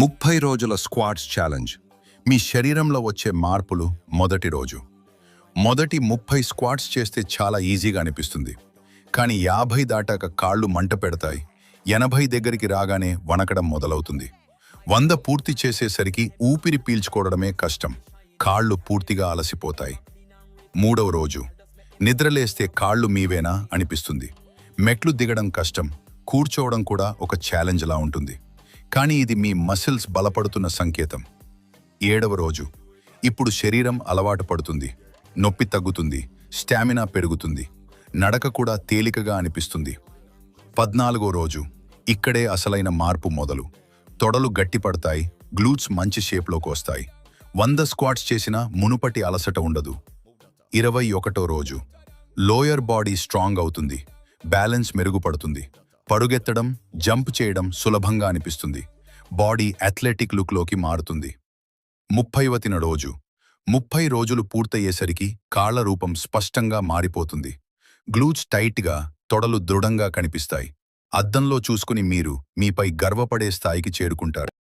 30 రోజుల squats challenge. మీ శరీరంలో వచ్చే మార్పులు. మొదటి రోజు. మొదటి 30 స్క్వాట్స్ చేస్తే చాలా ఈజీగా అనిపిస్తుంది. కానీ 50 దాటాక కాళ్ళు మంట పెడతాయి. 80 దగ్గరికి రాగానే వణకడం మొదలవుతుంది. 100 పూర్తి చేసేసరికి ఊపిరి పీల్చుకోవడమే కష్టం. కాళ్ళు పూర్తిగా అలసిపోతాయి. మూడవ రోజు. నిద్రలేస్తే కాళ్ళు మీవేనా అనిపిస్తుంది. మెట్లు దిగడం కష్టం. కూర్చోవడం కూడా ఒక ఛాలెంజ్లా ఉంటుంది. కానీ ఇది మీ మసిల్స్ బలపడుతున్న సంకేతం. ఏడవ రోజు. ఇప్పుడు శరీరం అలవాటు పడుతుంది. నొప్పి తగ్గుతుంది. స్టామినా పెరుగుతుంది. నడక కూడా తేలికగా అనిపిస్తుంది. 14వ రోజు. ఇక్కడే అసలైన మార్పు మొదలు. తొడలు గట్టిపడతాయి. గ్లూట్స్ మంచి షేప్లోకి వస్తాయి. 100 స్క్వాట్స్ చేసినా మునుపటి అలసట ఉండదు. 21వ రోజు. లోయర్ బాడీ స్ట్రాంగ్ అవుతుంది. బ్యాలెన్స్ మెరుగుపడుతుంది. పరుగెత్తడం, జంప్ చేయడం సులభంగా అనిపిస్తుంది. బాడీ అథ్లెటిక్ లుక్లోకి మారుతుంది. 30వ రోజు. 30 రోజులు పూర్తయ్యేసరికి కాళ్ల రూపం స్పష్టంగా మారిపోతుంది. గ్లూట్స్ టైట్గా, తొడలు దృఢంగా కనిపిస్తాయి. అద్దంలో చూసుకుని మీరు మీపై గర్వపడే స్థాయికి చేరుకుంటారు.